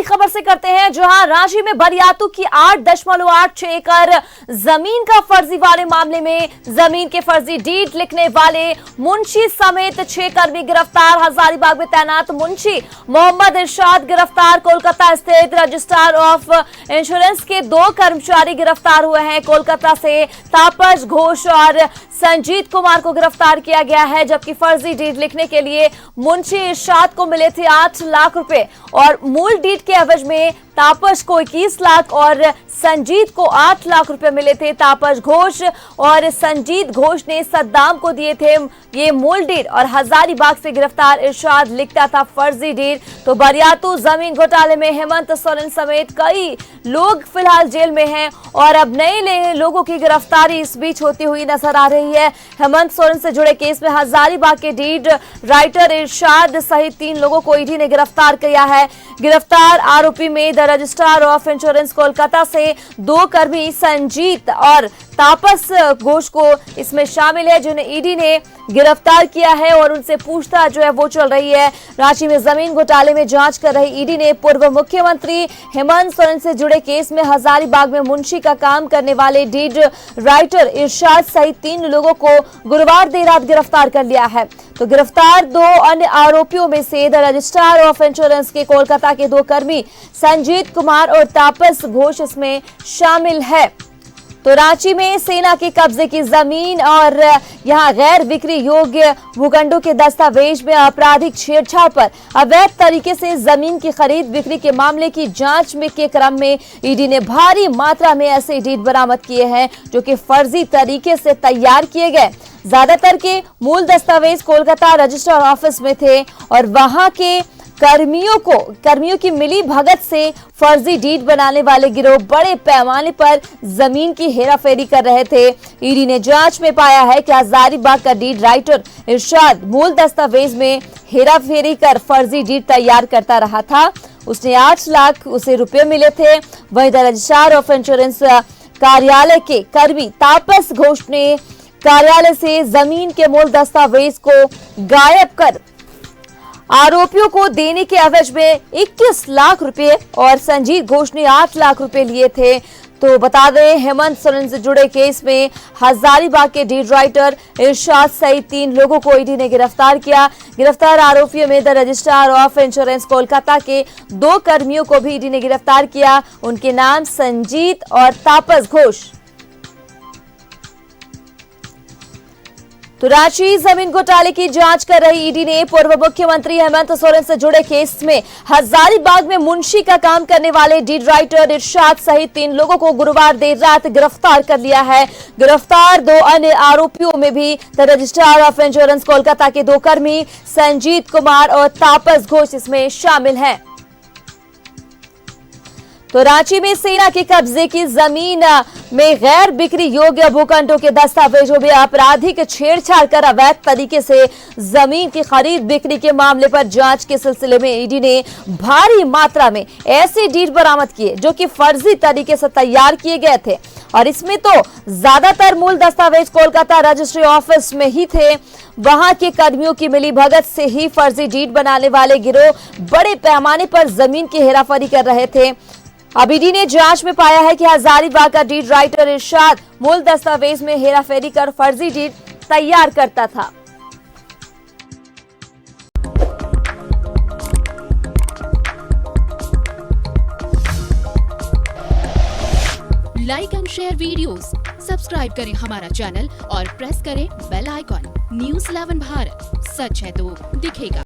खबर से करते हैं, जहां रांची में बरियातू की 8.86 एकड़ जमीन का फर्जी वाले मामले में जमीन के फर्जी डीड लिखने वाले मुंशी समेत 6 कर्मी गिरफ्तार। हजारीबाग में तैनात मुंशी मोहम्मद इरशाद गिरफ्तार। कोलकाता स्थित रजिस्ट्रार ऑफ इंश्योरेंस के 2 कर्मचारी गिरफ्तार हुए हैं। कोलकाता से तापस घोष और संजीत कुमार को गिरफ्तार किया गया है, जबकि फर्जी डीड लिखने के लिए मुंशी इरशाद को मिले थे 8 लाख रुपए और मूल डीड के एवज में तापस को 21 लाख और संजीत को 8 लाख रुपए मिले थे। तापस घोष और संजीत घोष ने सद्दाम को दिए थे ये मूल डीड और हजारीबाग से गिरफ्तार इरशाद लिखता था फर्जी डीड। तो बरियातू जमीन घोटाले में हेमंत सोरेन समेत कई लोग फिलहाल जेल में हैं और अब नए लोगों की गिरफ्तारी इस बीच होती हुई नजर आ रही है। हेमंत सोरेन से जुड़े केस में हजारीबाग के डीड राइटर इरशाद सहित 3 लोगों को ईडी ने गिरफ्तार किया है। गिरफ्तार आरोपी में the registrar of insurance Kolkata से 2 कर्मी संजीत और तापस घोष को इसमें शामिल है, जिन्हें ईडी ने गिरफ्तार किया है और उनसे पूछताछ जो है वो चल रही है। रांची में जमीन घोटाले में जांच कर रही ईडी ने पूर्व मुख्यमंत्री हेमंत सोरेन से जुड़े केस में हजारीबाग में मुंशी का काम करने वाले डीड राइटर इरशाद सहित 3 लोगों को गुरुवार देर रात गिरफ्तार कर लिया है। तो गिरफ्तार 2 अन्य आरोपियों में से द रजिस्ट्रार ऑफ इंश्योरेंस के कोलकाता के 2 कर्मी संजीत कुमार और तापस घोष इसमें शामिल है। तो रांची में सेना के कब्जे की जमीन और यहां गैर बिक्री योग्य भूखंडों के दस्तावेज में आपराधिक छेड़छाड़ पर अवैध तरीके से जमीन की खरीद बिक्री के मामले की जांच में के क्रम में ईडी ने भारी मात्रा में ऐसे डीड बरामद किए हैं जो कि फर्जी तरीके से तैयार किए गए। ज्यादातर के मूल दस्तावेज कोलकाता रजिस्ट्रार ऑफिस में थे और वहां के कर्मियों की मिली भगत से फर्जी डीड बनाने वाले गिरोह बड़े पैमाने पर जमीन की हेराफेरी कर रहे थे। ईडी ने जांच में पाया है कि हजारीबाग का डीड राइटर इरशाद मूल दस्तावेज में हेराफेरी कर फर्जी डीड तैयार करता रहा था। उसने 8 लाख उसे रुपए मिले थे। वहीं द रजिस्ट्रार ऑफ इंश्योरेंस कार्यालय के कर्मी तापस घोष ने कार्यालय से जमीन के मूल दस्तावेज को गायब कर आरोपियों को देने के एवज में 21 लाख रुपए और संजीत घोष ने 8 लाख रुपए लिए थे। तो बता दें, हेमंत सोरेन से जुड़े केस में हजारीबाग के डीड राइटर इरशाद सहित 3 लोगों को ईडी ने गिरफ्तार किया। गिरफ्तार आरोपियों में the registrar of insurance Kolkata के 2 कर्मियों को भी ईडी ने गिरफ्तार किया। उनके नाम संजीत और तापस घोष। तो रांची जमीन घोटाले की जांच कर रही ईडी ने पूर्व मुख्यमंत्री हेमंत सोरेन से जुड़े केस में हजारीबाग में मुंशी का काम करने वाले डीड राइटर इरशाद सहित 3 लोगों को गुरुवार देर रात गिरफ्तार कर लिया है। गिरफ्तार 2 अन्य आरोपियों में भी the registrar of insurance Kolkata के 2 कर्मी संजीत कुमार और तापस घोष इसमें शामिल हैं। तो रांची में सेना के कब्जे की जमीन में गैर बिक्री योग्य भूखंडों के दस्तावेजों में आपराधिक छेड़छाड़ कर अवैध तरीके से जमीन की खरीद बिक्री के मामले पर जांच के सिलसिले में ईडी ने भारी मात्रा में ऐसे डीड बरामद किए जो कि फर्जी तरीके से तैयार किए गए थे और इसमें तो ज्यादातर मूल दस्तावेज कोलकाता रजिस्ट्री ऑफिस में ही थे। वहां के कर्मियों की मिली भगत से ही फर्जी डीड बनाने वाले गिरोह बड़े पैमाने पर जमीन की हेराफेरी कर रहे थे। अब ईडी ने जांच में पाया है कि हजारीबाग का डीड राइटर इरशाद मूल दस्तावेज में हेराफेरी कर फर्जी डीड तैयार करता था। Like and share videos, subscribe करें हमारा चैनल और प्रेस करें बेल आइकॉन। न्यूज़ 11 भारत, सच है तो दिखेगा।